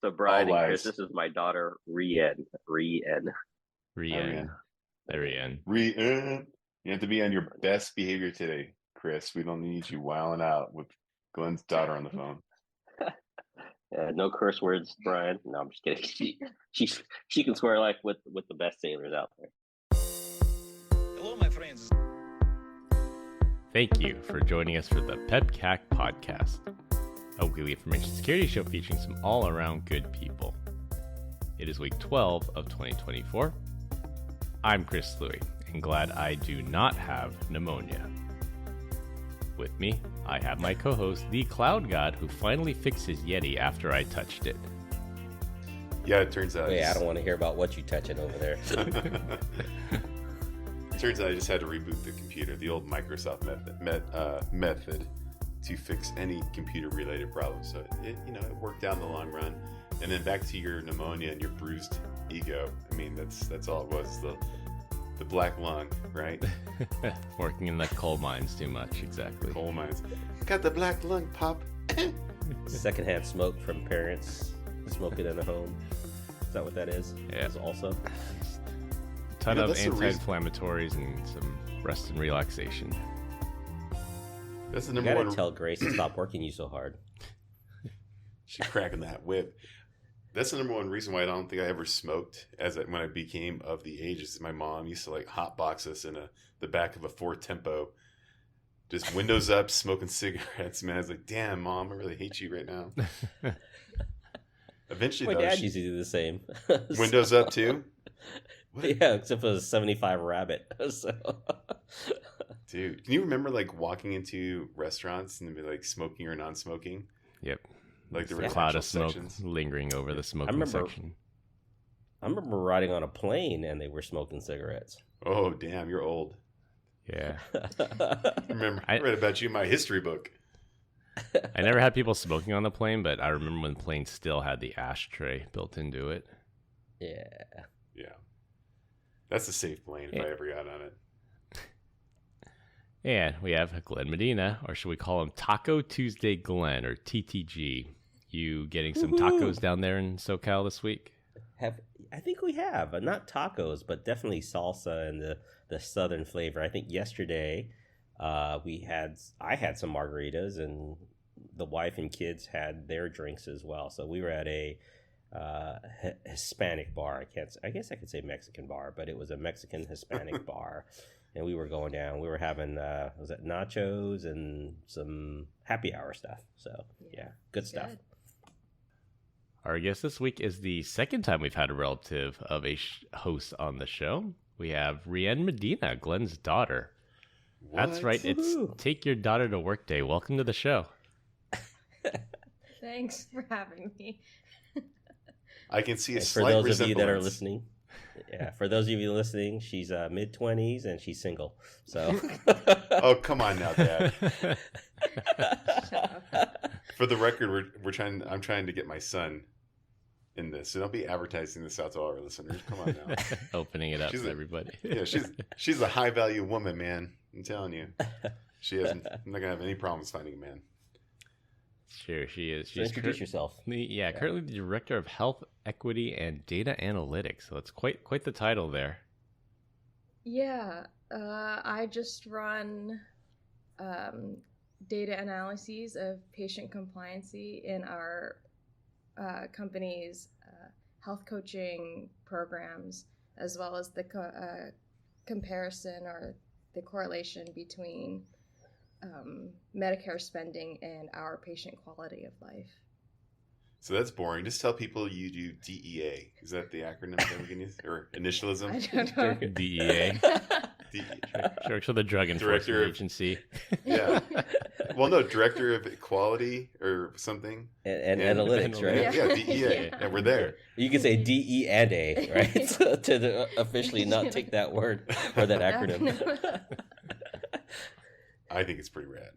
So, Brian and Chris, lies. this is my daughter, Rien. Rien. Rien. Rien. Rien. You have to be on your best behavior today, Chris. We don't need you wilding out with Glenn's daughter on the phone. No curse words, Brian. No, I'm just kidding. She can swear like with the best sailors out there. Hello, my friends. Thank you for joining us for the PEBCAK Podcast, a weekly information security show featuring some all-around good people. It is week 12 of 2024. I'm Chris Louie, and glad I do not have pneumonia. With me, I have my co-host, the Cloud God, who finally fixed his Yeti after I touched it. Yeah, it turns out. Wait, I don't want to hear about what you touching over there. It turns out I just had to reboot the computer, the old Microsoft method to fix any computer-related problem. So it worked out in the long run. And then back to your pneumonia and your bruised ego. I mean, that's all it was. The black lung, right? Working in the coal mines too much, exactly. Coal mines. Got the black lung, Pop. Secondhand smoke from parents smoking in a home. Is that what that is? Yeah. Is also. Ton of that's the reason- anti-inflammatories and some rest and relaxation. That's the You number gotta one. tell Grace to stop working you so hard. She's cracking that whip. That's the number one reason why I don't think I ever smoked when I became of the age. Is my mom used to like hotbox us in the back of a Ford Tempo, just windows up, smoking cigarettes. Man, I was like, "Damn, Mom, I really hate you right now." Eventually, My though, dad used to do the same. windows up too. What? Yeah, except for a 75 Rabbit. So. Dude, can you remember like walking into restaurants and be like smoking or non-smoking? Yep. Like there were A cloud actual of smoke sections. lingering over the smoking remember- section. I remember riding on a plane and they were smoking cigarettes. Oh, damn, you're old. Yeah. Remember, I- I read about you in my history book. I never had people smoking on the plane, but I remember when the plane still had the ashtray built into it. Yeah. Yeah. That's a safe plane if Yeah. I ever got on it. And we have Glenn Medina, or should we call him Taco Tuesday Glenn, or TTG. You getting some tacos down there in SoCal this week? I think we have. Not tacos, but definitely salsa and the southern flavor. I think yesterday I had some margaritas, and the wife and kids had their drinks as well. So we were at a Hispanic bar. I guess I could say Mexican bar, but it was a Mexican Hispanic bar. And we were going down. We were having was it nachos and some happy hour stuff. So yeah, good stuff. Good. Our guest this week is the second time we've had a relative of a host on the show. We have Rien Medina, Glenn's daughter. That's What? right. It's Woohoo. Take Your Daughter to Work Day. Welcome to the show. Thanks for having me. I can see a And for slight those of you that are resemblance. listeing, for those of you listening, she's mid-20s and she's single. So, Oh, come on now, Dad. For the record, I'm trying to get my son in this, so don't be advertising this out to all our listeners. Come on now. Opening it up She's to a- everybody. Yeah, she's a high value woman, man. I'm telling you, I'm not gonna have any problems finding a man. Sure, she is. so She's introduce yourself. currently the Director of Health, Equity, and Data Analytics. So it's quite the title there. Yeah, I just run data analyses of patient compliancy in our company's health coaching programs, as well as the comparison or the correlation between Medicare spending and our patient quality of life. So that's boring. Just tell people you do DEA. Is that the acronym that we can use, or initialism? I don't know. DEA. DEA. Sure, so the Drug Enforcement Director of- Agency. Yeah. Well, no, Director of Equality or something. And And- analytics, right? Yeah, DEA. Yeah. Yeah, we're there. You can say DE and A, right? So to officially not take that word or that acronym. I think it's pretty rad.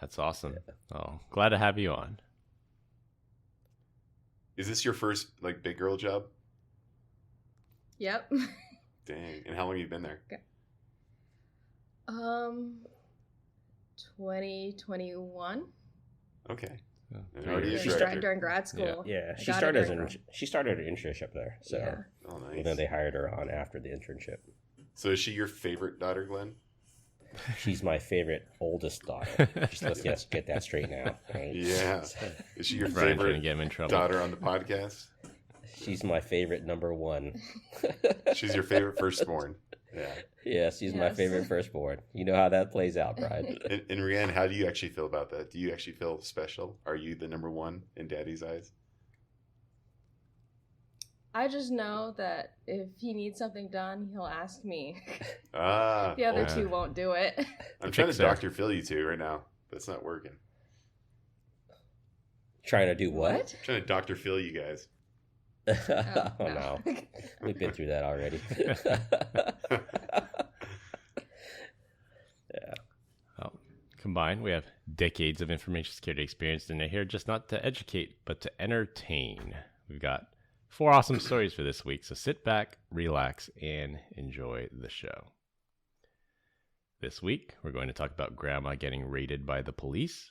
That's awesome. Oh, glad to have you on. Is this your first like big girl job? Yep. Dang. And how long have you been there? 2021. Okay. Already a She director. started during grad school. Yeah, I she got started it during she started an internship there. So Yeah. Oh, nice. and then they hired her on after the internship. So is she your favorite daughter, Glenn? She's my favorite oldest daughter. Just let's get that straight now. Right? Yeah. Is she your Brian's gonna favorite get him in trouble. daughter on the podcast? She's my favorite number one. She's your favorite firstborn. Yeah. Yeah, she's my Yes. favorite firstborn. You know how that plays out, Brian. And Rianne, how do you actually feel about that? Do you actually feel special? Are you the number one in Daddy's eyes? I just know that if he needs something done, he'll ask me. Ah. The other Oh. two won't do it. I'm trying to Fixer. Dr. Phil you two right now, but it's not working. Trying to do what? I'm trying to Dr. Phil you guys. Oh, no. We've been through that already. Well, combined, we have decades of information security experience, and they're here just not to educate, but to entertain. We've got 4 awesome stories for this week, so sit back, relax, and enjoy the show. This week, we're going to talk about grandma getting raided by the police.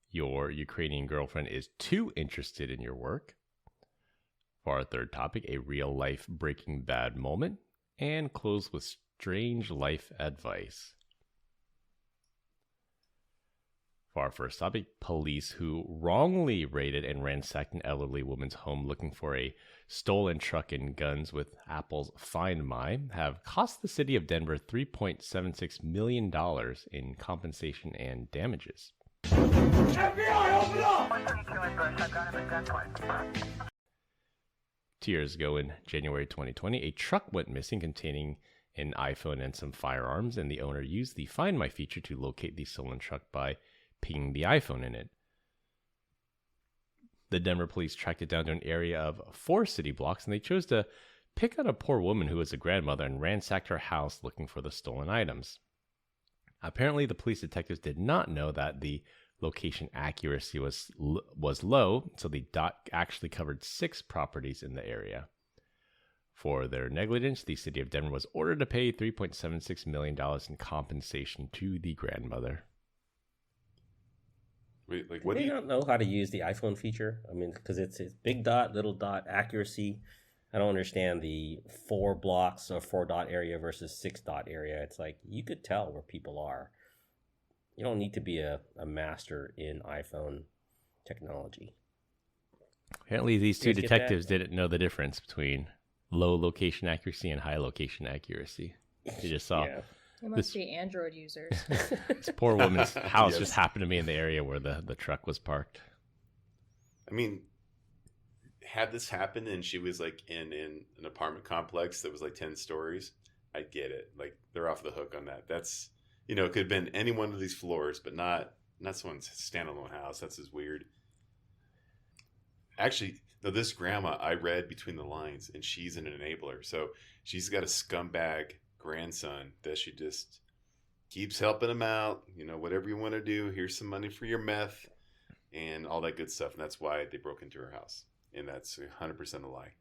Your Ukrainian girlfriend is too interested in your work. For our third topic, a real-life Breaking Bad moment, and close with strange life advice. For our first topic, police who wrongly raided and ransacked an elderly woman's home looking for a stolen truck and guns with Apple's Find My have cost the city of Denver $3.76 million in compensation and damages. FBI, open up! 132 in Bush, I've got him at gunpoint. 2 years ago, in January 2020, a truck went missing containing an iPhone and some firearms, and the owner used the Find My feature to locate the stolen truck by pinging the iPhone in it. The Denver police tracked it down to an area of 4 city blocks, and they chose to pick out a poor woman who was a grandmother and ransacked her house looking for the stolen items. Apparently, the police detectives did not know that the location accuracy was low, so the dot actually covered 6 properties in the area. For their negligence, the city of Denver was ordered to pay $3.76 million in compensation to the grandmother. Wait, like Do what they do you? not know how to use the iPhone feature? I mean, because it's big dot, little dot, accuracy. I don't understand the 4 blocks or 4 dot area versus 6 dot area. It's like you could tell where people are. You don't need to be a master in iPhone technology. Apparently, these 2 You guys get that? detectives didn't know the difference between low location accuracy and high location accuracy. They just saw Yeah. It must be Android users. this poor woman's house Yes. just happened to be in the area where the truck was parked. I mean, had this happened and she was like in an apartment complex that was like 10 stories, I get it. Like they're off the hook on that. That's, it could have been any one of these floors, but not someone's standalone house. That's just weird. Actually, no, this grandma, I read between the lines, and she's an enabler. So she's got a scumbag grandson that she just keeps helping him out. Whatever you want to do, here's some money for your meth and all that good stuff. And that's why they broke into her house. And that's 100% a lie.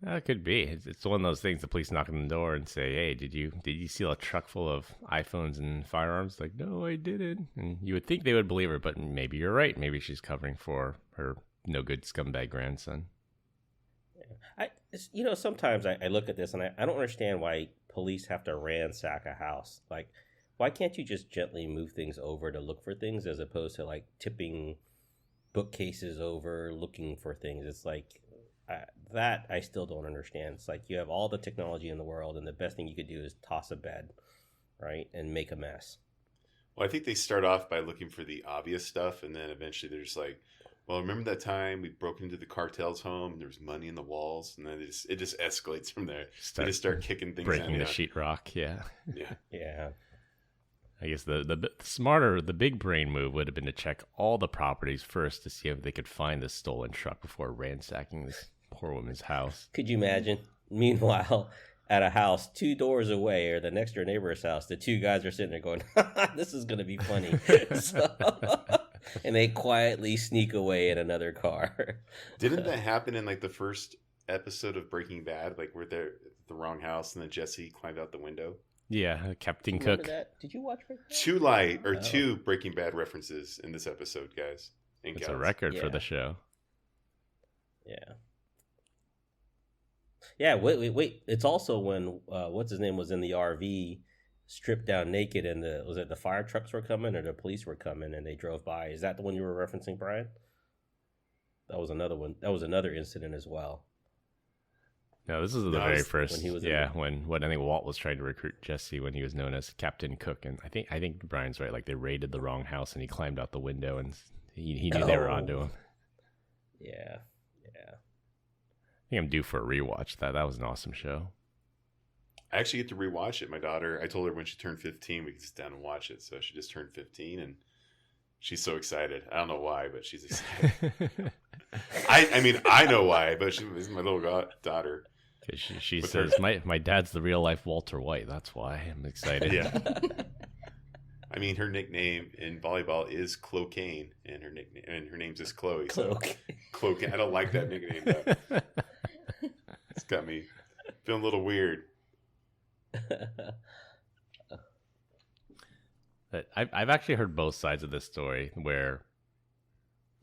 It could be. It's one of those things. The police knock on the door and say, "Hey, did you steal a truck full of iPhones and firearms?" Like, "No, I didn't." And you would think they would believe her, but maybe you're right. Maybe she's covering for her no good scumbag grandson. Sometimes I look at this and I don't understand why police have to ransack a house. Like, why can't you just gently move things over to look for things as opposed to like tipping bookcases over, looking for things? It's like that I still don't understand. It's like you have all the technology in the world, and the best thing you could do is toss a bed, right, and make a mess. Well, I think they start off by looking for the obvious stuff, and then eventually they're just like, well, remember that time we broke into the cartel's home and there was money in the walls? And then it just escalates from there. They just start kicking things breaking down. the sheetrock. Yeah. Yeah. I guess the smarter, the big brain move would have been to check all the properties first to see if they could find the stolen truck before ransacking this poor woman's house. Could you imagine? Meanwhile, at a house 2 doors away, or the next door neighbor's house, the 2 guys are sitting there going, "This is going to be funny." And they quietly sneak away in another car. Didn't that happen in like the first episode of Breaking Bad? Like we're there at the wrong house and then Jesse climbed out the window? Yeah, Captain Remember Cook. that? Did you watch Breaking Bad? Two Breaking Bad references in this episode, guys. It's a record for Yeah. the show. Yeah. Yeah, wait. It's also when what's his name was in the RV, stripped down naked, and was it the fire trucks were coming or the police were coming and they drove by? Is that the one you were referencing, Brian? That was another one. That was another incident as well. No, this is the No, very it's first. when he was when I think Walt was trying to recruit Jesse when he was known as Captain Cook, and I think Brian's right. Like they raided the wrong house and he climbed out the window and he knew they were onto him. Yeah. I think I'm due for a rewatch. That was an awesome show. I actually get to rewatch it. My daughter, I told her when she turned 15, we could sit down and watch it. So she just turned 15 and she's so excited. I don't know why, but she's excited. I mean, I know why, but she's my little daughter. Because she With says, my dad's the real life Walter White. That's why I'm excited. Yeah. I mean, her nickname in volleyball is Clocaine, and her name's just Chloe. So Clocaine. I don't like that nickname though. It's got me feeling a little weird. But I've actually heard both sides of this story where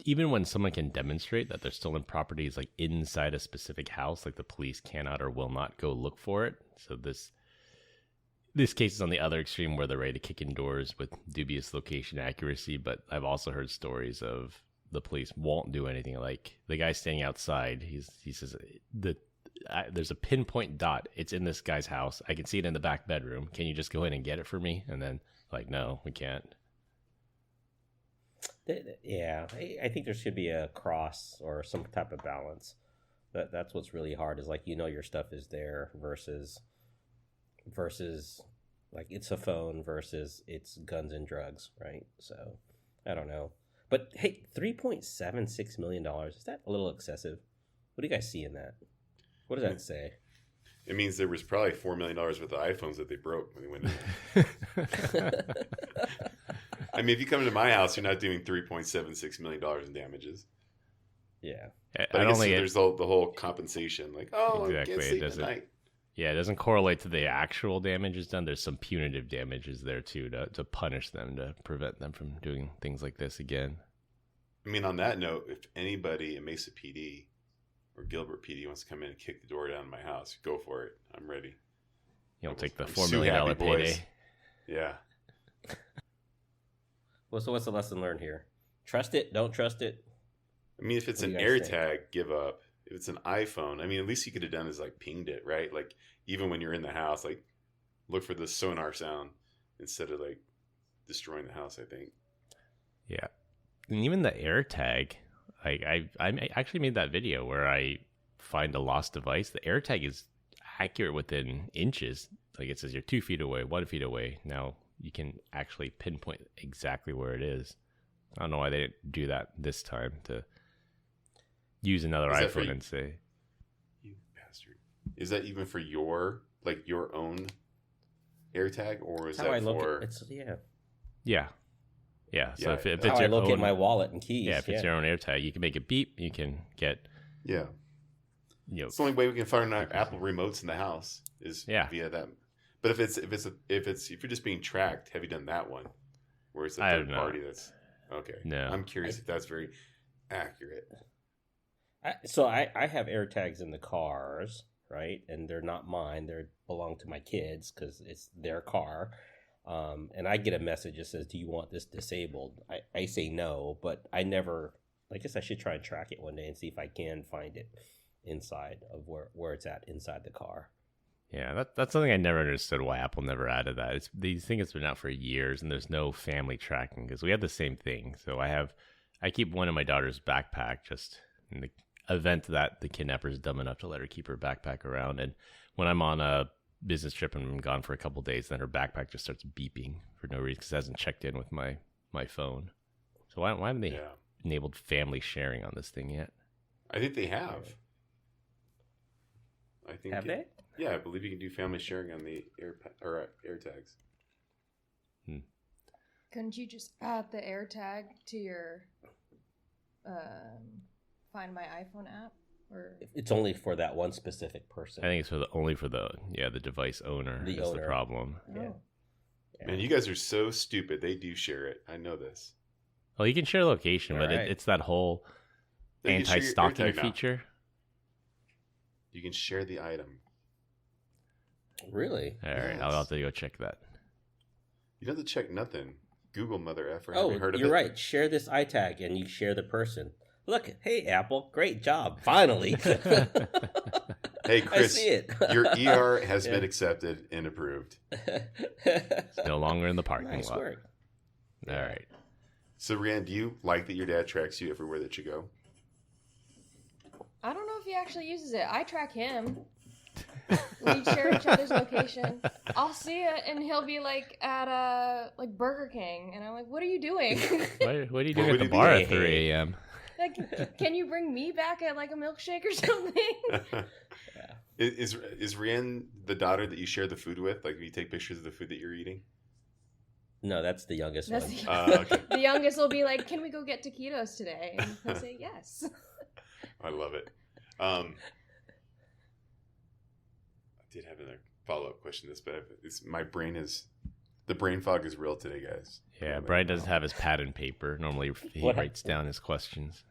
even when someone can demonstrate that their stolen property is like inside a specific house, like the police cannot or will not go look for it. So this case is on the other extreme where they're ready to kick in doors with dubious location accuracy. But I've also heard stories of the police won't do anything. Like the guy standing outside, he says there's a pinpoint dot. It's in this guy's house. I can see it in the back bedroom. Can you just go in and get it for me? And then like, no, we can't. Yeah, I think there should be a cross or some type of balance. That's what's really hard is like your stuff is there versus like it's a phone versus it's guns and drugs, right? So I don't know, but hey, $3.76 million, is that a little excessive? What do you guys see in that? What does that say? It means there was probably $4 million worth of iPhones that they broke when they went in. I mean, if you come into my house, you're not doing $3.76 million in damages. Yeah. But I guess there's the whole compensation. Like, Exactly, I can't sleep at night. Yeah, it doesn't correlate to the actual damages done. There's some punitive damages there, too, to punish them, to prevent them from doing things like this again. I mean, on that note, if anybody in Mesa PD or Gilbert PD wants to come in and kick the door down my house, go for it. I'm ready. You'll take the I'm $4 so million happy, payday. boys. Yeah. Well, so what's the lesson learned here? Trust it, don't trust it. I mean, if it's an AirTag, give up. If it's an iPhone, I mean, at least you could have done is like pinged it, right? Like even when you're in the house, like look for the sonar sound instead of like destroying the house, I think. Yeah. And even the AirTag, I actually made that video where I find a lost device. The AirTag is accurate within inches. Like it says you're 2 feet away, 1 feet away. Now you can actually pinpoint exactly where it is. I don't know why they didn't do that this time to use another iPhone and say, "You bastard." Is that even for your own AirTag, or is that for? Yeah. So if it's how your I locate own, my wallet and keys. Yeah, if it's your own AirTag, you can make it beep. You can get. Yeah. It's the only way we can find our Apple remotes in the house is via that. But if you're just being tracked, have you done that one? Where it's a third party that's okay. No. I'm curious if that's very accurate. So I have AirTags in the cars, right? And they're not mine. They belong to my kids because it's their car. And I get a message that says, "Do you want this disabled?" I say no, but I guess I should try and track it one day and see if I can find it inside of where it's at inside the car. Yeah, that's something I never understood why Apple never added that. These things have been out for years, and there's no family tracking because we have the same thing. So I keep one in my daughter's backpack just in the event that the kidnapper is dumb enough to let her keep her backpack around. And when I'm on a business trip and I'm gone for a couple of days, then her backpack just starts beeping for no reason because it hasn't checked in with my phone. So why haven't they enabled family sharing on this thing yet? I think they have. Have they? Yeah, I believe you can do family sharing on the AirTags. Couldn't you just add the AirTag to your Find My iPhone app? Or It's only for that one specific person. I think it's only for the device owner. The is owner. the problem. Yeah. Oh. Yeah. Man, you guys are so stupid. They do share it. I know this. Well, you can share location, but Alright. it's that whole They can share your anti-stalking AirTag now. feature. You can share the item. Really? All right, I'll Yes. have to go check that. You don't have to check nothing. Google mother effer. Oh, Have you heard of you're it? right. Share this iTag and you share the person. Look, hey Apple, great job. Finally. Hey, Chris, I see it. your ER has Yeah. been accepted and approved. No longer in the parking Nice lot. work. All right. So, Rianne, do you like that your dad tracks you everywhere that you go? I don't know if he actually uses it. I track him. We share each other's location. I'll see it, and he'll be like at like Burger King, and I'm like, "What are you doing? What are you What doing at would the it bar be? at 3 a.m.? Like, can you bring me back at like a milkshake or something?" Is Rianne the daughter that you share the food with? Like, you take pictures of the food that you're eating? No, that's the youngest That's one. Okay. The youngest will be like, "Can we go get taquitos today?" And he'll say yes. I love it. I did have another follow-up question to this, but the brain fog is real today, guys. Yeah, Brian doesn't have his pad and paper. Normally, he What? writes down his questions.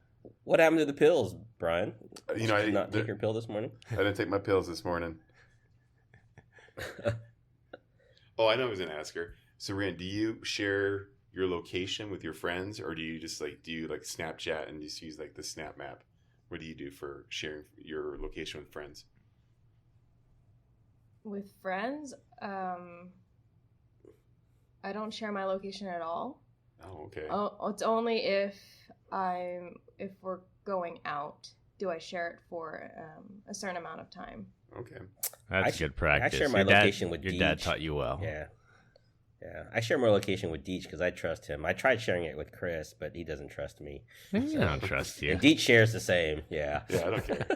What happened to the pills, Brian? You know, Did you not take your pill this morning? I didn't take my pills this morning. Oh, I know I was going to ask her. So, Rand, do you share your location with your friends, or do you just Snapchat and just use like the Snap Map? What do you do for sharing your location with friends? With friends, I don't share my location at all. Oh, okay. It's only if we're going out do I share it for a certain amount of time. Okay. That's good practice. I share my Your dad- location with Your dad Deej. taught you well. Yeah. Yeah. I share my location with Deej because I trust him. I tried sharing it with Chris, but he doesn't trust me. I don't trust you. And Deej shares the same. Yeah. Yeah, I don't care.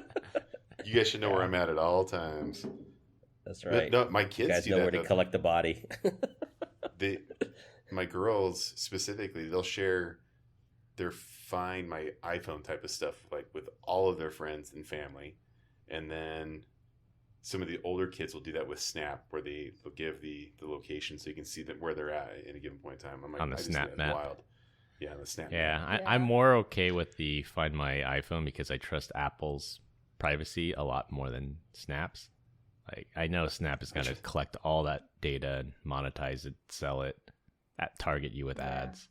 You guys should know where I'm at all times. That's But right. no, my You kids guys do know that. where to though. collect the body. My girls specifically, they'll share Find My iPhone type of stuff like with all of their friends and family, and then some of the older kids will do that with Snap, where they'll give the location so you can see them where they're at in a given point in time. I'm like, On the I just think Snap that's map. wild. Yeah, on the Snap. Yeah, map. I'm more okay with the Find My iPhone because I trust Apple's privacy a lot more than Snap's. Like, I know Snap is going to collect all that data and monetize it, sell it, target you with Yeah. ads.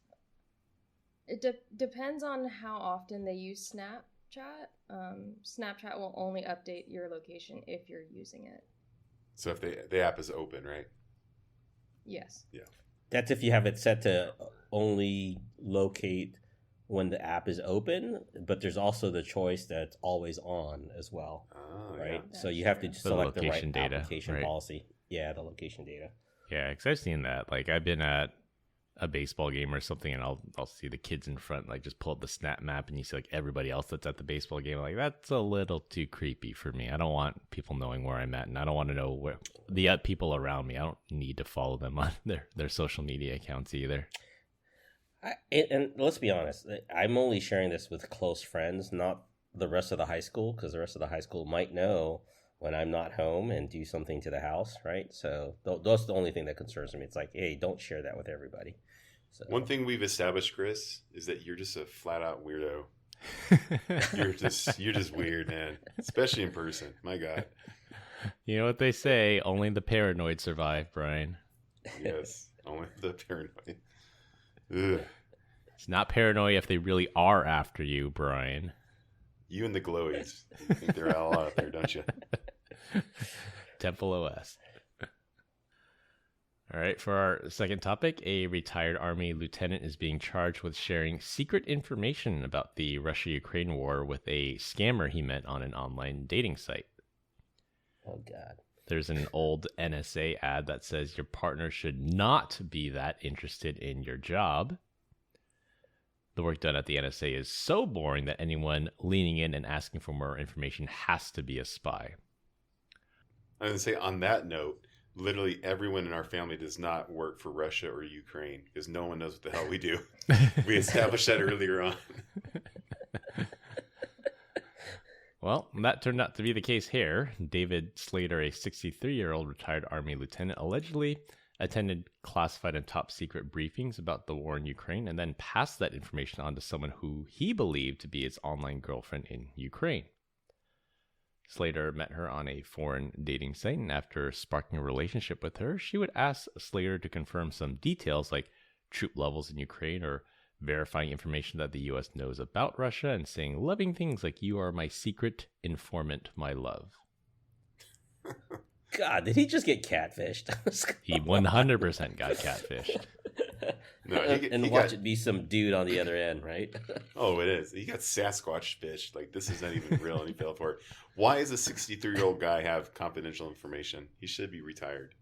It depends on how often they use Snapchat. Snapchat will only update your location if you're using it. So if the app is open, right? Yes. That's if you have it set to only locate when the app is open, but there's also the choice that's always on as well, Oh, right? yeah. So you have to That's select the right location data, application right? policy. Yeah, the location data. Yeah, because I've seen that. Like, I've been at a baseball game or something, and I'll see the kids in front, like, just pull up the Snap Map, and you see, like, everybody else that's at the baseball game. Like, that's a little too creepy for me. I don't want people knowing where I'm at, and I don't want to know where the people around me. I don't need to follow them on their social media accounts either. And let's be honest, I'm only sharing this with close friends, not the rest of the high school, because the rest of the high school might know when I'm not home and do something to the house, right? So that's the only thing that concerns me. It's like, hey, don't share that with everybody. So One thing we've established, Chris, is that you're just a flat out weirdo. You're just weird, man. Especially in person. My God. You know what they say? Only the paranoid survive, Brian. Yes. Only the paranoid. Ugh. It's not paranoia if they really are after you, Brian. You and the glowies. You think they're all out there, don't you? Temple OS. All right, for our second topic, a retired Army lieutenant is being charged with sharing secret information about the Russia-Ukraine war with a scammer he met on an online dating site. oh God. There's an old NSA ad that says your partner should not be that interested in your job. The work done at the NSA is so boring that anyone leaning in and asking for more information has to be a spy. I was going to say, on that note, literally everyone in our family does not work for Russia or Ukraine because no one knows what the hell we do. We established that earlier on. Well, that turned out to be the case here. David Slater, a 63-year-old retired Army lieutenant, allegedly attended classified and top secret briefings about the war in Ukraine and then passed that information on to someone who he believed to be his online girlfriend in Ukraine. Slater met her on a foreign dating site, and after sparking a relationship with her, she would ask Slater to confirm some details like troop levels in Ukraine or verifying information that the U.S. knows about Russia and saying loving things like, "You are my secret informant, my love." God, did he just get catfished? He 100% got catfished. No, and watch it be some dude on the other end, right? Oh, it is. He got Sasquatch fished. Like, this is not even real, and he fell for it. Why does a 63-year-old guy have confidential information? He should be retired.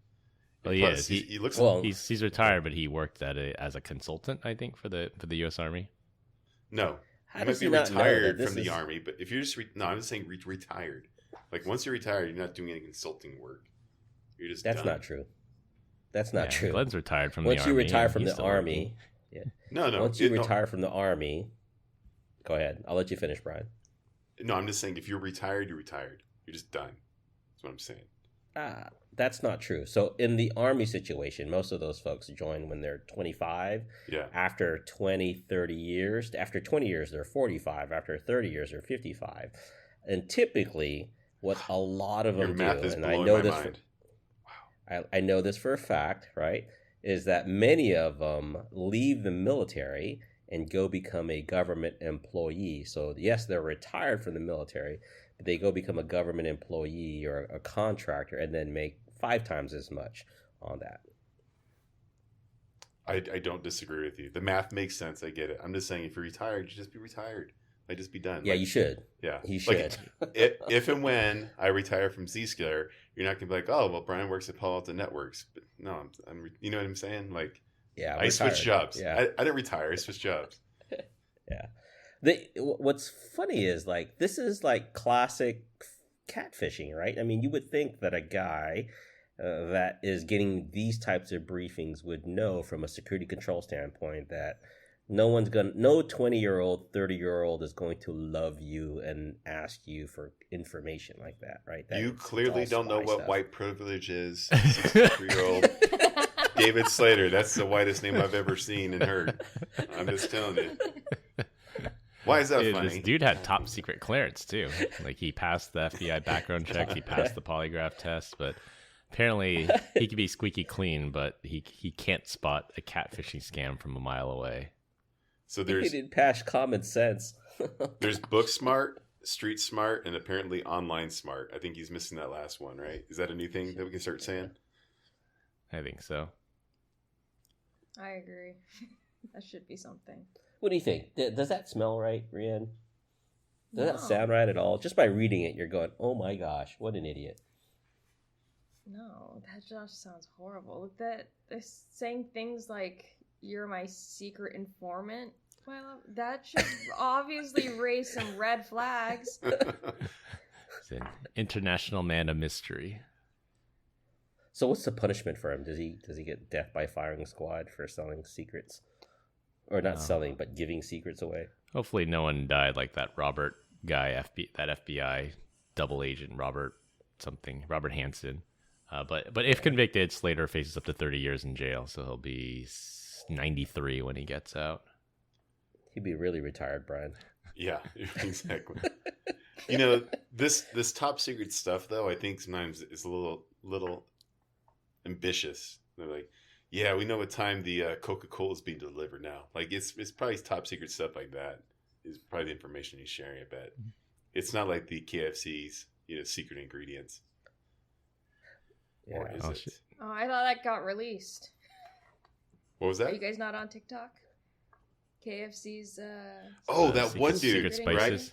Well, he is. He looks. Well, he's retired, but he worked as a consultant, I think, for the U.S. Army. No, How you does might he be not know that retired this from the is- Army, but if you're just no, I'm just saying retired. Like, once you're retired, you're not doing any consulting work. You're just That's done. not true. That's not true. Glenn's retired from Once the you Army. retire and from he's the still Army, working. No. once you retire from the Army, go ahead. I'll let you finish, Brian. No, I'm just saying if you're retired, you're retired. You're just done. That's what I'm saying. That's not true. So in the Army situation, most of those folks join when they're 25. Yeah. After 20, 30 years, after 20 years, they're 45. After 30 years, they're 55. And typically, what a lot of Your them math do, is and I blowing know my this, mind. I know this for a fact, right, is that many of them leave the military and go become a government employee. So yes, they're retired from the military, but they go become a government employee or a contractor and then make 5 times as much on that. I don't disagree with you. The math makes sense. I get it. I'm just saying if you're retired, you just be retired. Like, just be done. Yeah, Like, you should. Yeah. You Like, should. if and when I retire from Zscaler, you're not going to be like, oh, well, Brian works at Palo Alto Networks. But no, you know what I'm saying? Like, Yeah, I switched jobs. Yeah. I didn't retire. I switched jobs. Yeah. What's funny is, like, this is like classic catfishing, right? I mean, you would think that a guy that is getting these types of briefings would know from a security control standpoint that no 20-year-old, 30-year-old is going to love you and ask you for information like that, right? You clearly it's all don't know spy what stuff. white privilege is. 63-year-old David Slater. That's the whitest name I've ever seen and heard. I'm just telling you. Why is that Dude, funny? this dude had top secret clearance too. Like, he passed the FBI background checks, he passed the polygraph test, but apparently he could be squeaky clean, but he can't spot a catfishing scam from a mile away. So He there's didn't pass common sense. there's book smart, street smart, and apparently online smart. I think he's missing that last one, right? Is that a new thing that we can start saying? I think so. I agree. That should be something. What do you think? Does that smell right, Rian? Does that No. sound right at all? Just by reading it, you're going, oh my gosh, what an idiot. No, that just sounds horrible. That they're saying things like, "You're my secret informant." Well, that should obviously raise some red flags. He's an international man of mystery. So what's the punishment for him? Does he get death by firing squad for selling secrets? Or not selling, but giving secrets away? Hopefully no one died like that Robert guy, that FBI double agent, Robert Hansen. But if convicted, Slater faces up to 30 years in jail, so he'll be 93 when he gets out. He'd be really retired, Brian. Yeah, exactly. You know, this top secret stuff, though, I think sometimes is a little ambitious. They're like, yeah, we know what time the Coca-Cola is being delivered now. Like, it's probably top secret stuff like that is probably the information he's sharing, I bet. It's not like the KFC's, secret ingredients. Yeah. Or is Oh, it? shit. Oh, I thought that got released. What was Are that? you guys not on TikTok? KFC's. Oh, that one Secret dude, spices. right?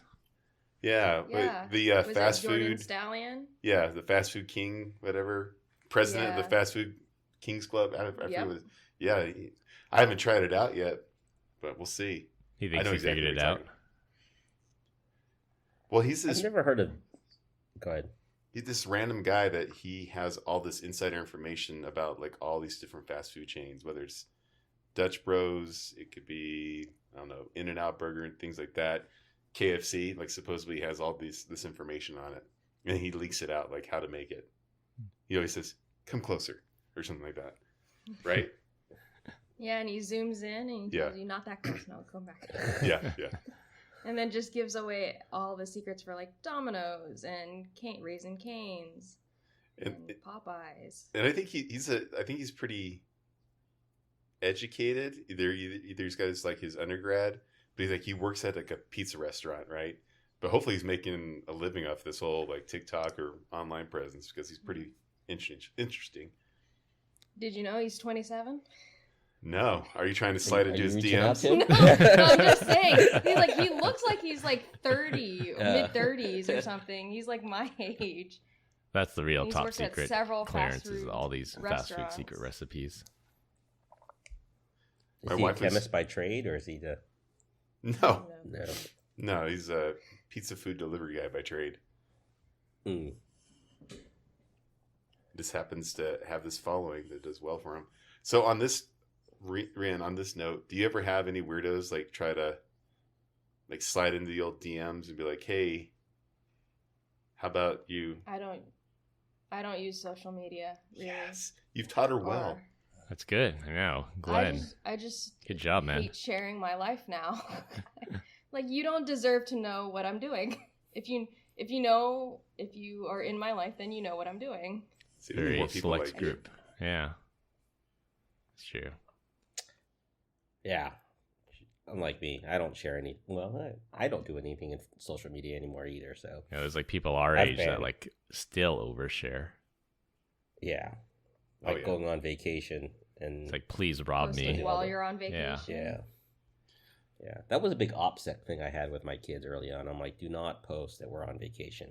Yeah, Yeah. the Was it fast Jordan food. Stallion. Yeah, the fast food king, whatever. President of Yeah. the Fast Food Kings Club. I forget Yep. what it was. Yeah, I haven't tried it out yet, but we'll see. He I thinks know he exactly figured what it you're out. talking about. Well, he's I've this never heard of... Go ahead. he's this random guy that he has all this insider information about, like, all these different fast food chains, whether it's Dutch Bros, it could be, I don't know, In-N-Out Burger and things like that. KFC, like supposedly has all this information on it, and he leaks it out, like how to make it. He always says, "Come closer," or something like that, right? Yeah, and he zooms in and he tells you, not that close, no, come back. Yeah. And then just gives away all the secrets for like Domino's and Raising Cane's and Popeyes. And I think he's pretty educated. Either he's got his undergrad, but he works at like a pizza restaurant, right? But hopefully he's making a living off this whole like TikTok or online presence because he's pretty interesting. Did you know he's 27? No. Are you trying to slide into his DMs? No, I'm just saying. He looks like he's like 30, mid-30s or something. He's like my age. That's the real He's top worked at secret several clearances. All these fast food restaurants. secret recipes. Is he a chemist by trade, or is he the... No. No. He's a pizza food delivery guy by trade. Just happens to have this following that does well for him. So on this, Ryan, on this note, do you ever have any weirdos like try to like slide into the old DMs and be like, "Hey, how about you?" I don't use social media. Really. Yes, you've taught her well. That's good. I know, Glenn. I just good job, man. hate sharing my life now. Like, you don't deserve to know what I'm doing. If you are in my life, then you know what I'm doing. See, very more people select like group. Yeah, it's true. Yeah. Unlike me, I don't share any. Well, I don't do anything in social media anymore either. So There's like people our age that like still overshare. Yeah, like going on vacation and it's like, please rob me while you're on vacation. Yeah. That was a big OPSEC thing I had with my kids early on. I'm like, do not post that we're on vacation.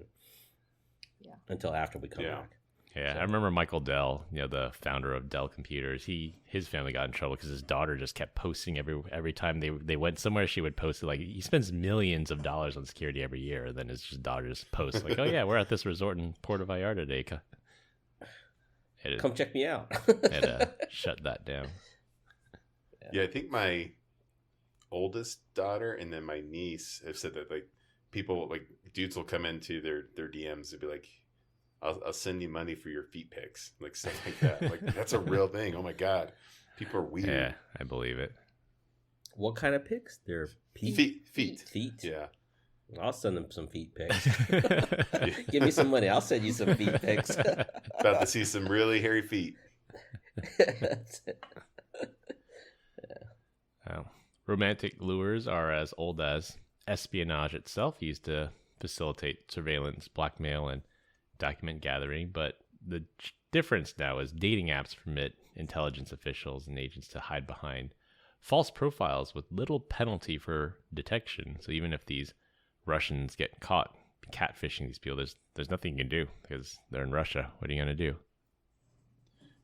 Yeah. Until after we come back. Yeah, So- I remember Michael Dell, the founder of Dell Computers. His family got in trouble because his daughter just kept posting every time they went somewhere. She would post it. Like, he spends millions of dollars on security every year, and then his daughter just posts like, "Oh yeah, we're at this resort in Puerto Vallarta today. Come check me out." And shut that down. Yeah, I think my oldest daughter and then my niece have said that like people like dudes will come into their DMs and be like, I'll send you money for your feet pics, like stuff like that. Like, that's a real thing. Oh my god, people are weird. Yeah, I believe it. What kind of pics? They're feet. Yeah, I'll send them some feet pics. Give me some money. I'll send you some feet pics. About to see some really hairy feet. Romantic lures are as old as espionage itself, used to facilitate surveillance, blackmail, and document gathering. But the difference now is dating apps permit intelligence officials and agents to hide behind false profiles with little penalty for detection. So even if these Russians get caught catfishing these people, there's nothing you can do because they're in Russia. What are you going to do?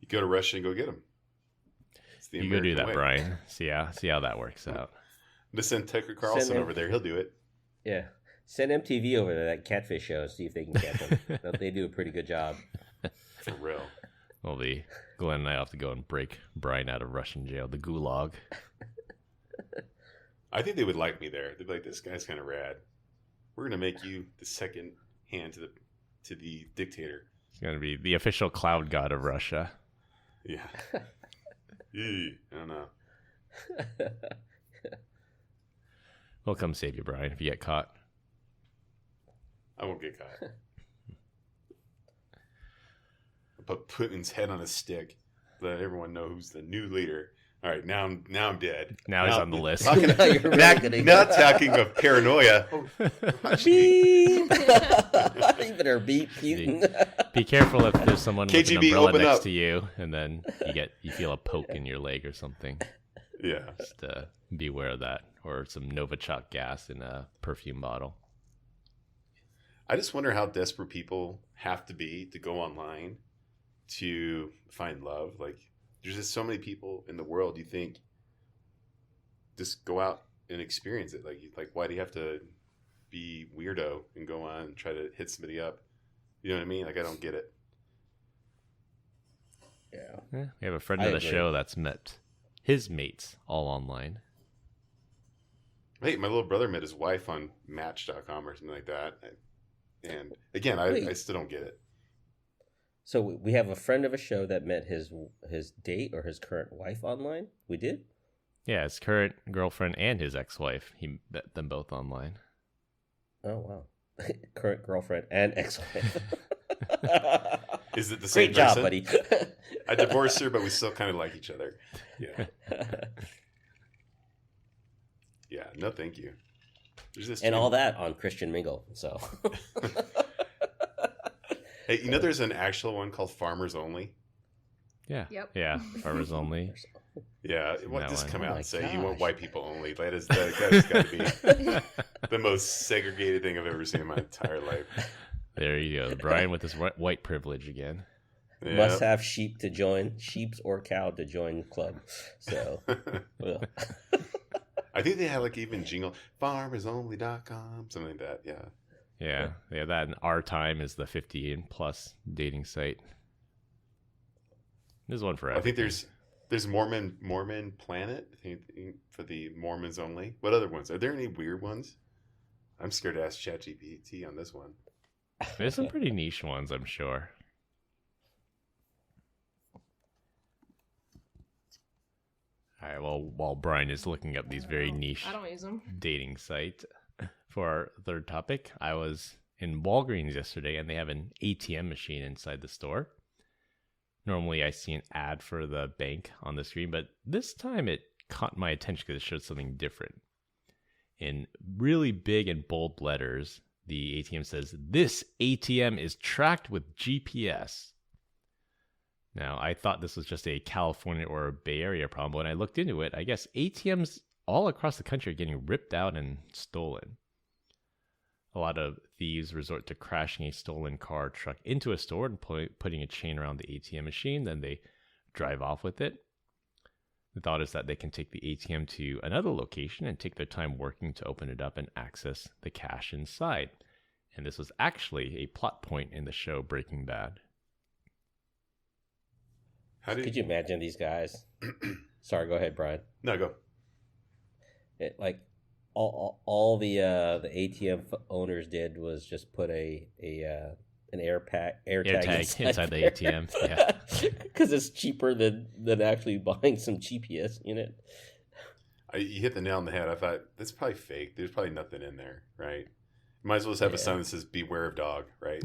You go to Russia and go get them. You go do that, way. Brian. See how that works out. Just send Tucker Carlson over there. He'll do it. Yeah. Send MTV over to that catfish show. See if they can catch them. They do a pretty good job. For real. Well, Glenn and I have to go and break Brian out of Russian jail, the gulag. I think they would like me there. They'd be like, "This guy's kind of rad. We're gonna make you the second hand to the dictator." He's gonna be the official cloud god of Russia. Yeah. I don't know. We'll come save you, Brian, if you get caught. I won't get caught. I'll put Putin's head on a stick. Let everyone know who's the new leader. All right, now I'm dead. Now he's on the list. Not talking of paranoia. Beep. You better beep Putin. Be careful if there's someone with KGB, an umbrella open next up. to you, and then you feel a poke in your leg or something. Yeah. Just beware of that, or some Novichok gas in a perfume bottle. I just wonder how desperate people have to be to go online to find love. Like, there's just so many people in the world. You think just go out and experience it. Like why do you have to be weirdo and go on and try to hit somebody up? You know what I mean? Like, I don't get it. Yeah. We have a friend of the show that's met his mates all online. Hey, my little brother met his wife on Match.com or something like that. And again, I still don't get it. So we have a friend of a show that met his date or his current wife online. We did? Yeah, his current girlfriend and his ex-wife. He met them both online. Oh, wow. Current girlfriend and ex-wife. Is it the same Great job, person? buddy. I divorced her, but we still kind of like each other. Yeah. Yeah, no thank you. There's this And all that on Christian Mingle, so. Hey, you know there's an actual one called Farmers Only? Yeah. Yep. Yeah, farmers only. Yeah, That just one. come Oh out my and say you want gosh. white people only. That's got to be the most segregated thing I've ever seen in my entire life. There you go. Brian with his white privilege again. Yeah. Must have sheep or cow to join the club. So, well. I think they have like even jingle, farmersonly.com, something like that. Yeah. Yeah. That and Our Time is the 50 and plus dating site. There's one for I think everything. there's Mormon Planet, I think, for the Mormons only. What other ones? Are there any weird ones? I'm scared to ask ChatGPT on this one. There's some pretty niche ones, I'm sure. All right, well, while Brian is looking up these very niche I don't use them. dating site for our third topic, I was in Walgreens yesterday and they have an ATM machine inside the store. Normally I see an ad for the bank on the screen, but this time it caught my attention because it showed something different. In really big and bold letters, the ATM says, "This ATM is tracked with GPS." Now, I thought this was just a California or a Bay Area problem, but when I looked into it, I guess ATMs all across the country are getting ripped out and stolen. A lot of thieves resort to crashing a stolen car or truck into a store and putting a chain around the ATM machine. Then they drive off with it. The thought is that they can take the ATM to another location and take their time working to open it up and access the cash inside. And this was actually a plot point in the show Breaking Bad. Could you imagine these guys? Sorry, go ahead, Brian. No, go. All the ATM owners did was just put an air tag inside the ATM. Yeah, because it's cheaper than actually buying some GPS unit. You hit the nail on the head. I thought that's probably fake. There's probably nothing in there, right? You might as well just have a sign that says "Beware of dog," right?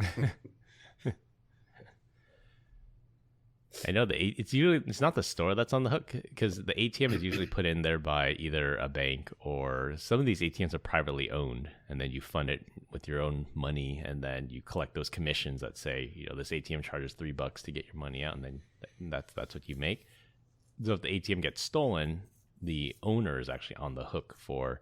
I know it's not the store that's on the hook because the ATM is usually put in there by either a bank or some of these ATMs are privately owned, and then you fund it with your own money, and then you collect those commissions that say, this ATM charges $3 to get your money out, and then that's what you make. So if the ATM gets stolen, the owner is actually on the hook for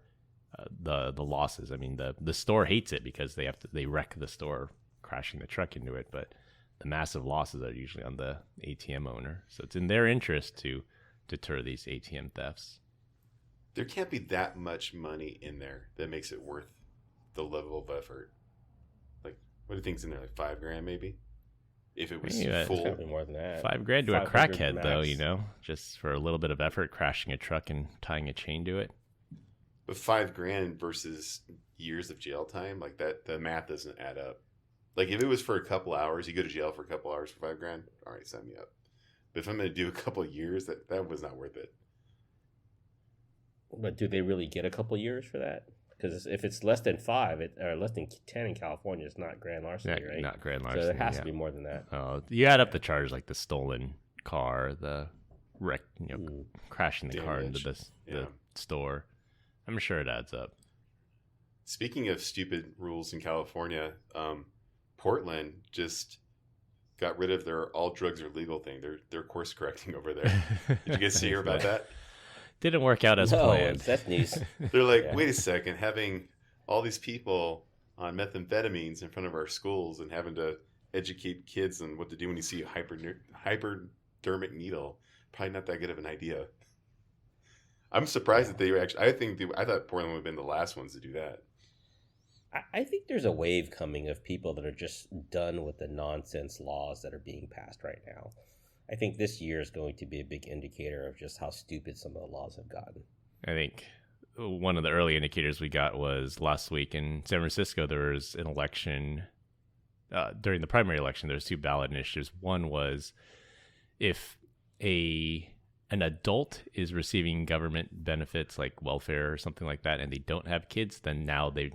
the losses. I mean, the store hates it because they wreck the store, crashing the truck into it, but the massive losses are usually on the ATM owner. So it's in their interest to deter these ATM thefts. There can't be that much money in there that makes it worth the level of effort. Like, what do you think's in there? Like $5,000 maybe? If it was It's full. probably more than that. $5,000 to a 500 crackhead, max. though, just for a little bit of effort, crashing a truck and tying a chain to it. But $5,000 versus years of jail time, like that, the math doesn't add up. Like if it was for a couple hours, you go to jail for a couple hours for $5,000. All right, sign me up. But if I'm going to do a couple of years, that was not worth it. But do they really get a couple years for that? Because if it's less than 5, or less than 10 in California, it's not grand larceny, right? Not grand larceny. So there has to be more than that. You add up the charges like the stolen car, the wreck, crashing the car into the store. I'm sure it adds up. Speaking of stupid rules in California, Portland just got rid of their all drugs are legal thing. They're course correcting over there. Did you guys hear about that? Didn't work out as planned. That's news. They're like, wait a second, having all these people on methamphetamines in front of our schools and having to educate kids on what to do when you see a hypodermic needle, probably not that good of an idea. I'm surprised that they were actually. I thought Portland would have been the last ones to do that. I think there's a wave coming of people that are just done with the nonsense laws that are being passed right now. I think this year is going to be a big indicator of just how stupid some of the laws have gotten. I think one of the early indicators we got was last week in San Francisco. There was an election during the primary election. There's 2 ballot initiatives. One was if an adult is receiving government benefits like welfare or something like that, and they don't have kids, then now they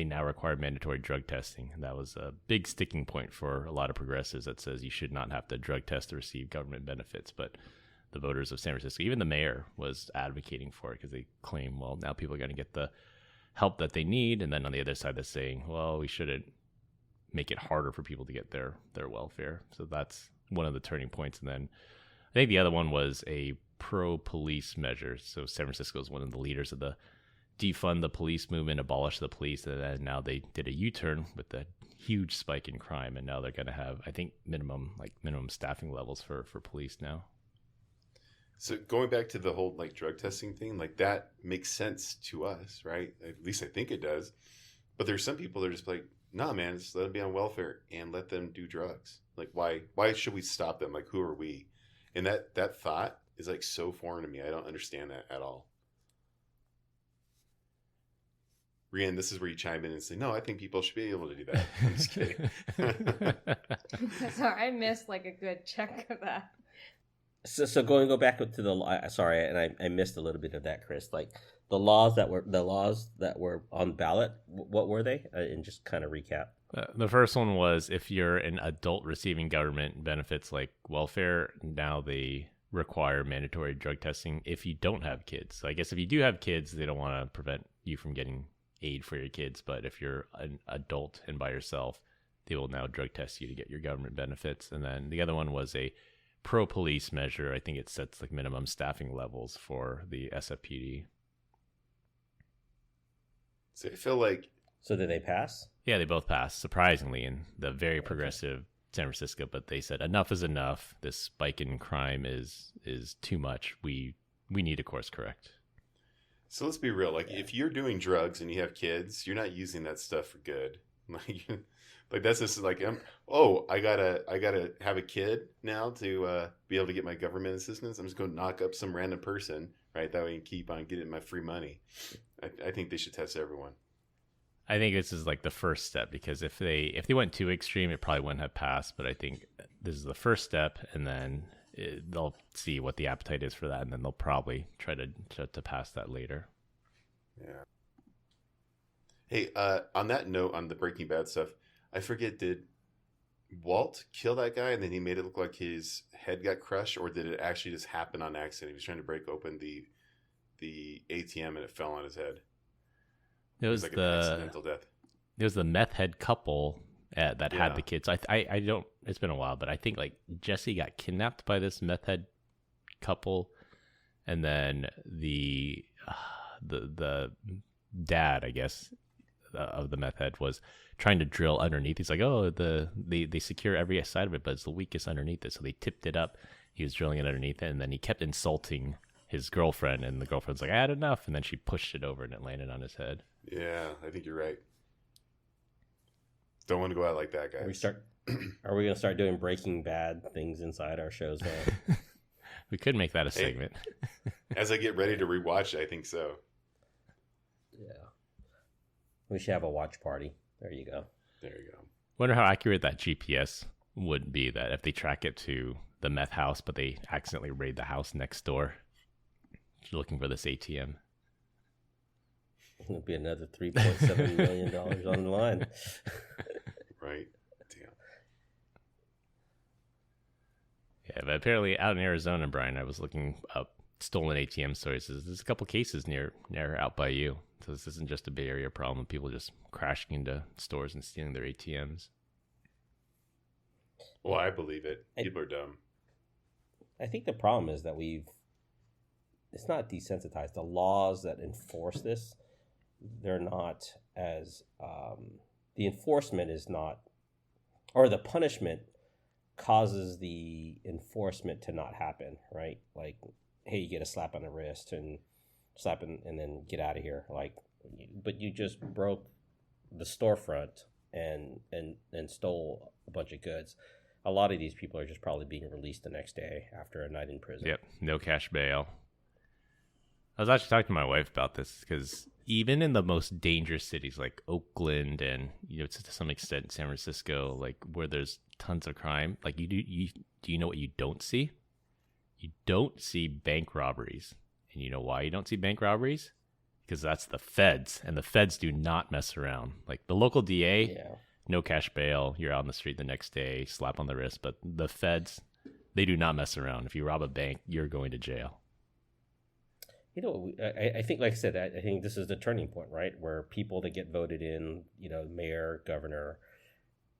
now require mandatory drug testing. And that was a big sticking point for a lot of progressives that says you should not have to drug test to receive government benefits. But the voters of San Francisco, even the mayor, was advocating for it because they claim, well, now people are going to get the help that they need. And then on the other side, they're saying, well, we shouldn't make it harder for people to get their welfare. So that's one of the turning points. And then I think the other one was a pro-police measure. So San Francisco is one of the leaders of the defund the police movement, abolish the police, and then now they did a U-turn with the huge spike in crime, and now they're going to have, I think, minimum staffing levels for police now. So going back to the whole like drug testing thing, like that makes sense to us, right? At least I think it does. But there's some people that are just like, nah, man, just let them be on welfare and let them do drugs. Like, why should we stop them? Like, who are we? And that thought is like so foreign to me. I don't understand that at all. Rian, this is where you chime in and say, no, I think people should be able to do that. I'm just kidding. Sorry, I missed like a good chunk of that. So go back to the sorry, and I missed a little bit of that, Chris. Like the laws that were on ballot, what were they? And just kind of recap. The first one was if you're an adult receiving government benefits like welfare, now they require mandatory drug testing if you don't have kids. So I guess if you do have kids, they don't want to prevent you from getting aid for your kids. But if you're an adult and by yourself, they will now drug test you to get your government benefits. And then the other one was a pro-police measure. I think it sets like minimum staffing levels for the SFPD. So I feel like... So did they pass? Yeah, they both passed, surprisingly, in the very progressive San Francisco. But they said enough is enough. This spike in crime is too much. We need to course correct. So let's be real. Like, if you're doing drugs and you have kids, you're not using that stuff for good. Like that's just like, I gotta have a kid now to be able to get my government assistance. I'm just going to knock up some random person, right? That way I can keep on getting my free money. I think they should test everyone. I think this is like the first step, because if they went too extreme, it probably wouldn't have passed. But I think this is the first step, and then they'll see what the appetite is for that, and then they'll probably try to pass that later. Yeah. Hey, on that note, on the Breaking Bad stuff, I forget, did Walt kill that guy and then he made it look like his head got crushed, or did it actually just happen on accident? He was trying to break open the ATM and it fell on his head. It was like an accidental death. It was the meth head couple that had the kids. I don't. It's been a while, but I think like Jesse got kidnapped by this meth head couple, and then the dad, I guess, of the meth head was trying to drill underneath. He's like, oh, they secure every side of it, but it's the weakest underneath it. So they tipped it up. He was drilling it underneath it, and then he kept insulting his girlfriend, and the girlfriend's like, I had enough, and then she pushed it over and it landed on his head. Yeah, I think you're right. Don't want to go out like that, guys. Are we going to start doing Breaking Bad things inside our shows now? We could make that a segment. As I get ready to rewatch it, I think so. Yeah. We should have a watch party. There you go. There you go. Wonder how accurate that GPS would be, that if they track it to the meth house, but they accidentally raid the house next door. Looking for this ATM. It'll be another $3.7 million on the line. Right. Damn. Yeah, but apparently out in Arizona, Brian, I was looking up stolen ATM stories. There's a couple cases near out by you. So this isn't just a Bay Area problem. People just crashing into stores and stealing their ATMs. Well, I believe it. People are dumb. I think the problem is that it's not desensitized. The laws that enforce this, they're not as, the enforcement is not, or the punishment causes the enforcement to not happen, right? Like, hey, you get a slap on the wrist and then get out of here. Like, but you just broke the storefront and stole a bunch of goods. A lot of these people are just probably being released the next day after a night in prison. Yep, no cash bail. I was actually talking to my wife about this because even in the most dangerous cities like Oakland and to some extent San Francisco, like where there's tons of crime, like do you know what you don't see? You don't see bank robberies, and you know why you don't see bank robberies? Because that's the feds, and the feds do not mess around. Like the local DA, no cash bail. You're out on the street the next day, slap on the wrist. But the feds, they do not mess around. If you rob a bank, you're going to jail. I think, like I said, I think this is the turning point, right? Where people that get voted in, mayor, governor,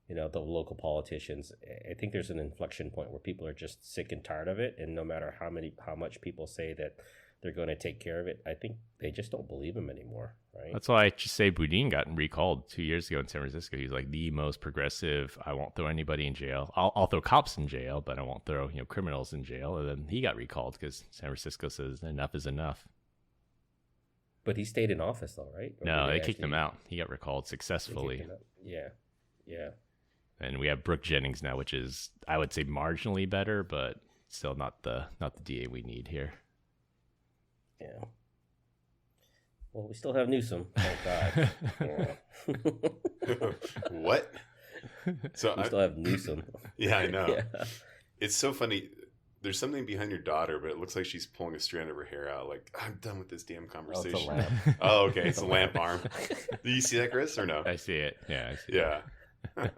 the local politicians, I think there's an inflection point where people are just sick and tired of it. And no matter how much people say that they're going to take care of it, I think they just don't believe them anymore, right? That's why I just say Boudin got recalled 2 years ago in San Francisco. He's like the most progressive. I won't throw anybody in jail. I'll throw cops in jail, but I won't throw criminals in jail. And then he got recalled because San Francisco says enough is enough. But he stayed in office, though, right? Or no, they kicked him out. He got recalled successfully. Yeah. And we have Brooke Jennings now, which is, I would say, marginally better, but still not the DA we need here. Yeah. Well, we still have Newsom. Thank God. What? So we still have Newsom. Yeah, I know. Yeah. It's so funny. There's something behind your daughter, but it looks like she's pulling a strand of her hair out. Like, I'm done with this damn conversation. Oh, it's a lamp. Oh, okay. It's a lamp arm. Do you see that, Chris, or no? I see it. Yeah, I see yeah. it.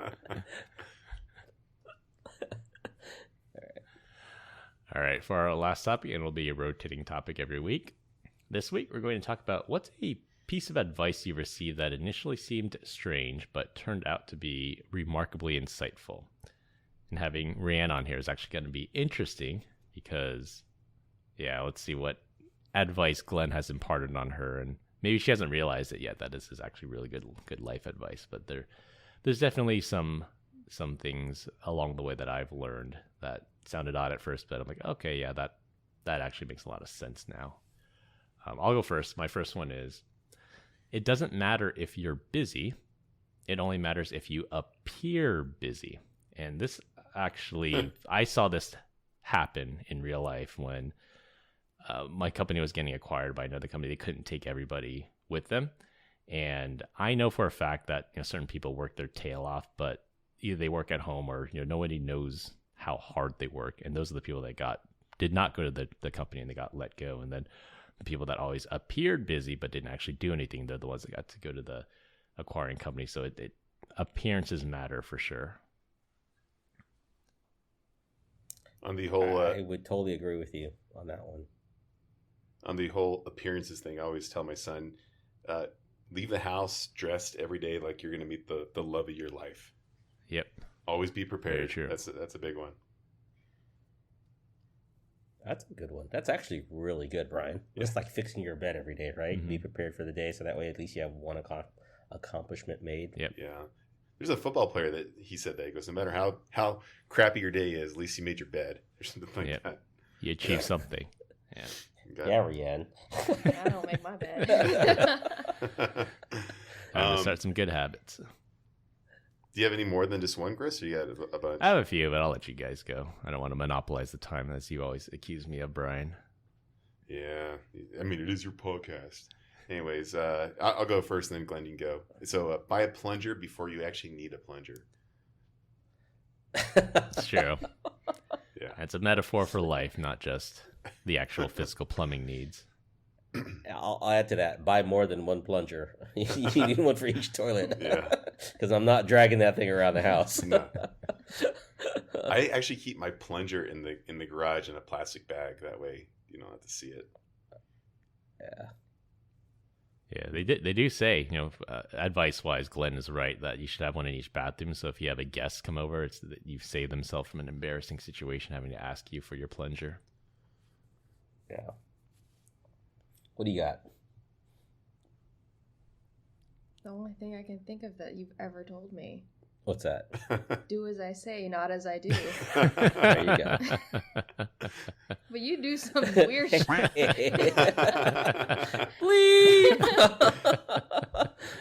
All right. For our last topic, and it'll be a rotating topic every week. This week, we're going to talk about what's a piece of advice you received that initially seemed strange, but turned out to be remarkably insightful. And having Rianne on here is actually going to be interesting because, let's see what advice Glenn has imparted on her. And maybe she hasn't realized it yet that this is actually really good life advice. But there's definitely some things along the way that I've learned that sounded odd at first, but I'm like, okay, yeah, that actually makes a lot of sense now. I'll go first. My first one is, it doesn't matter if you're busy. It only matters if you appear busy. And this actually, I saw this happen in real life when my company was getting acquired by another company. They couldn't take everybody with them. And I know for a fact that certain people work their tail off, but either they work at home or nobody knows how hard they work. And those are the people that did not go to the company and they got let go. And then the people that always appeared busy but didn't actually do anything, they're the ones that got to go to the acquiring company. So appearances matter for sure. On the whole, I would totally agree with you on that one. On the whole appearances thing, I always tell my son, leave the house dressed every day like you're going to meet the love of your life. Yep. Always be prepared. Very true. That's a big one. That's a good one. That's actually really good, Brian. Yeah. It's like fixing your bed every day, right? Mm-hmm. Be prepared for the day, so that way at least you have one accomplishment made. Yep. Yeah. There's a football player that he said that. He goes, no matter how crappy your day is, at least you made your bed or something like that. You achieved something. Yeah. Yeah, Rianne. I don't make my bed. I'm going to start some good habits. Do you have any more than just one, Chris, or you got a bunch? I have a few, but I'll let you guys go. I don't want to monopolize the time as you always accuse me of, Brian. Yeah. I mean, it is your podcast. Anyways, I'll go first and then Glenn, you can go. So buy a plunger before you actually need a plunger. It's true. Yeah. It's a metaphor for life, not just the actual physical plumbing needs. I'll add to that. Buy more than one plunger. You need one for each toilet. Yeah. Because I'm not dragging that thing around the house. No. I actually keep my plunger in the garage in a plastic bag. That way you don't have to see it. Yeah. Yeah, they do say, advice-wise, Glenn is right, that you should have one in each bathroom. So if you have a guest come over, it's that you've saved themselves from an embarrassing situation having to ask you for your plunger. Yeah. What do you got? The only thing I can think of that you've ever told me. What's that? Do as I say, not as I do. There you go. But you do some weird shit.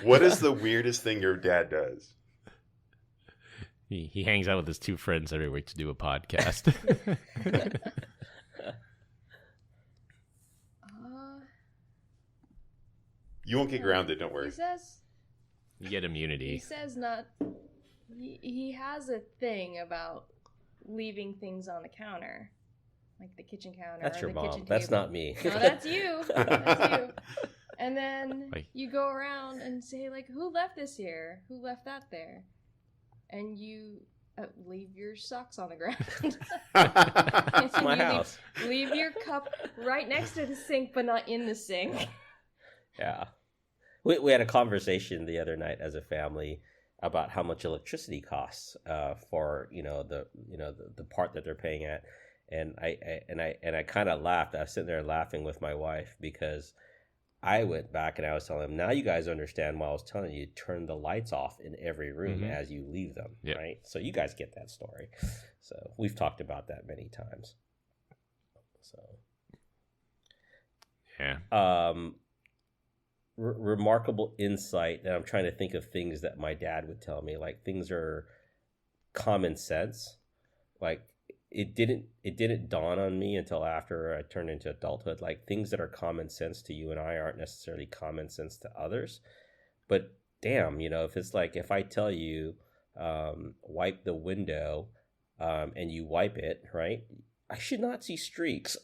What is the weirdest thing your dad does? He hangs out with his two friends every week to do a podcast. You won't get grounded. Don't He worry. says You get he immunity. says not. He has a thing about leaving things on the counter, like the kitchen counter. That's or your the mom. kitchen That's table. not me. No, that's you. That's you. And then Like- you go around and say, like, who left this here? Who left that there? And you leave your socks on the ground. It's And my you house. Leave your cup right next to the sink, but not in the sink. Yeah. We had a conversation the other night as a family about how much electricity costs for the part that they're paying at, and I kind of laughed. I was sitting there laughing with my wife because I went back and I was telling them, now you guys understand why I was telling you turn the lights off in every room Mhm. as you leave them, Yep. right? So you guys get that story. So we've talked about that many times. So Yeah. Remarkable insight, and I'm trying to think of things that my dad would tell me. Like, things are common sense. Like, it didn't dawn on me until after I turned into adulthood. Like, things that are common sense to you and I aren't necessarily common sense to others. But damn, if it's like, if I tell you wipe the window and you wipe it, right, I should not see streaks.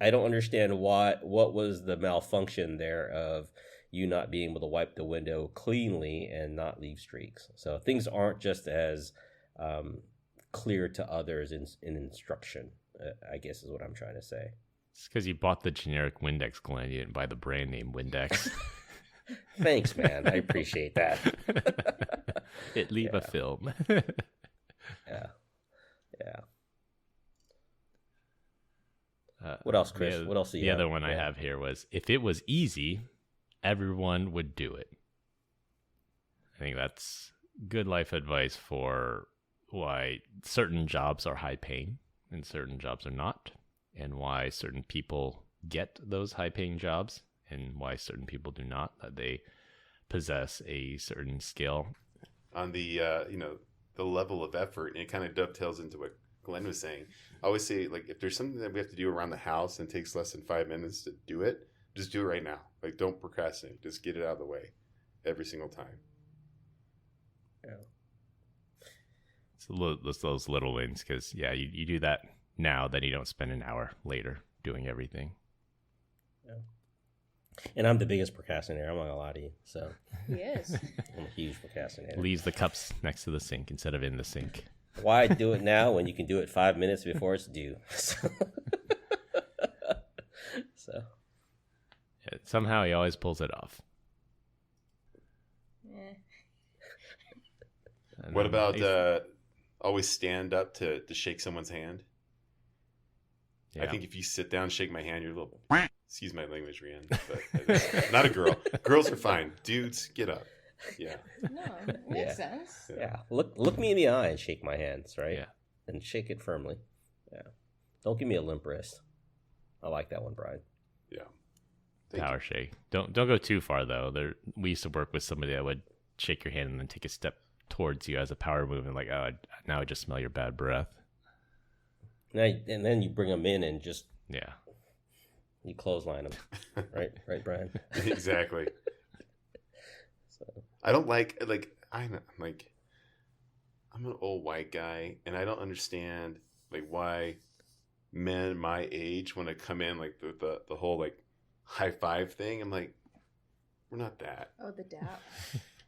I don't understand what was the malfunction there of you not being able to wipe the window cleanly and not leave streaks. So things aren't just as clear to others in instruction, I guess is what I'm trying to say. It's because you bought the generic Windex, Glenn. You didn't buy the brand name Windex. Thanks, man. I appreciate that. It leave a Yeah. film. Yeah. What else, Chris? What else do you The have? other one I Yeah. have here was, if it was easy, everyone would do it. I think that's good life advice for why certain jobs are high paying and certain jobs are not, and why certain people get those high paying jobs and why certain people do not, that they possess a certain skill. On the the level of effort, and it kind of dovetails into what Glenn was saying. I always say, like, if there's something that we have to do around the house and it takes less than 5 minutes to do it, just do it right now. Like, don't procrastinate. Just get it out of the way every single time. It's those little wins, because you do that now, then you don't spend an hour later doing everything. And I'm the biggest procrastinator. I'm not gonna lie to you. So He is. I'm a huge procrastinator. Leaves the cups next to the sink instead of in the sink. Why do it now when you can do it 5 minutes before it's due? So Somehow he always pulls it off. Eh. And What then about I- always stand up to shake someone's hand? I yeah. think if you sit down and shake my hand, you're a little... Excuse my language, Rian. But not a girl. Girls are fine. Dudes, get up. Yeah. No, it makes Yeah. sense. yeah, look me in the eye and shake my hands, right? Yeah. And shake it firmly. Yeah. Don't give me a limp wrist. I like that one, Brian. Yeah. Thank Power shake. Don't go too far though. We used to work with somebody that would shake your hand and then take a step towards you as a power move, and like, oh, now I just smell your bad breath. And then you bring them in and just Yeah. you clothesline them, right, Brian. you. Exactly. So I don't like I'm an old white guy, and I don't understand like why men my age want to come in like the whole like high five thing. I'm like, we're not that. Oh, the dap.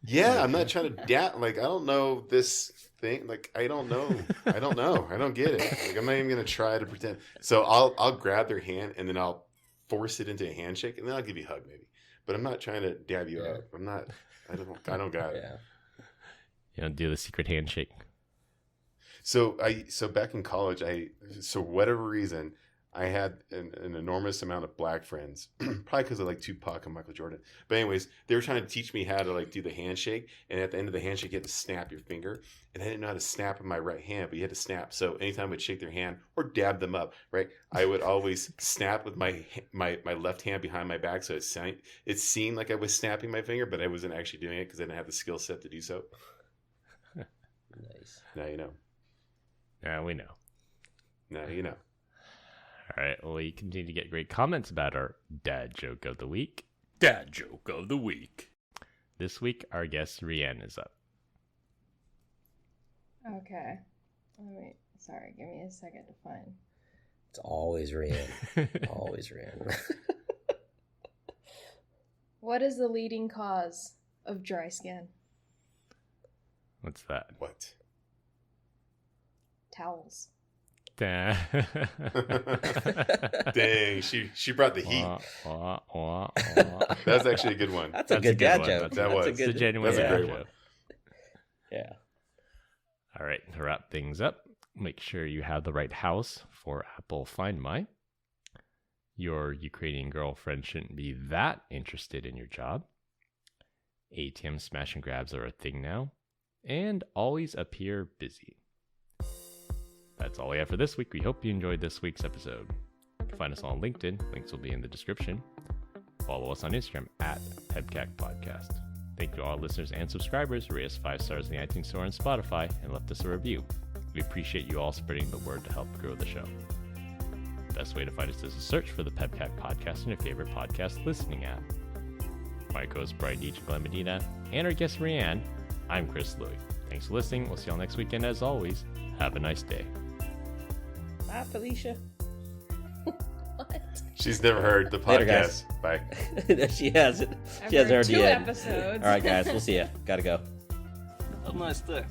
Yeah, I'm not trying to like I don't know this thing. Like I don't know. I don't get it. Like I'm not even gonna try to pretend. So I'll grab their hand and then I'll force it into a handshake, and then I'll give you a hug maybe. But I'm not trying to dab you up. I don't got it. yeah. You know, do the secret handshake. So back in college, for whatever reason, I had an enormous amount of black friends, probably because I like Tupac and Michael Jordan. But anyways, they were trying to teach me how to like do the handshake, and at the end of the handshake, you had to snap your finger. And I didn't know how to snap in my right hand, but you had to snap. So anytime I would shake their hand or dab them up, right, I would always snap with my left hand behind my back, so it seemed like I was snapping my finger, but I wasn't actually doing it because I didn't have the skill set to do so. Nice. Now you know. Yeah, we know. Now you know. All right. Well, we continue to get great comments about our dad joke of the week. Dad joke of the week. This week, our guest Rianne is up. Okay. Sorry, give me a second to find. It's always Rianne. Always Rianne. What is the leading cause of dry skin? What's that? What? Towels. Dang, Dang, she brought the heat. That's actually a good one. That's a good dad one. joke. That was. It's a genuine That's a dad great joke. one. Yeah. All right, to wrap things up, make sure you have the right house for Apple Find My. Your Ukrainian girlfriend shouldn't be that interested in your job. ATM smash and grabs are a thing now. And always appear busy. That's all we have for this week. We hope you enjoyed this week's episode. You can find us on LinkedIn. Links will be in the description. Follow us on Instagram at PEBCAK Podcast. Thank you to all listeners and subscribers who rate us 5 stars in the iTunes Store and Spotify and left us a review. We appreciate you all spreading the word to help grow the show. The best way to find us is to search for the PEBCAK Podcast in your favorite podcast listening app. My co-host Brian Deach and Glenn Medina, and our guest Rianne, I'm Chris Louie. Thanks for listening. We'll see you all next weekend. As always, have a nice day. Bye, Felicia. What? She's never heard the Later, guys. podcast. Bye. She hasn't. I've She hasn't heard heard the 2 end. episodes. All right, guys. We'll see ya. Gotta go. Have a nice day.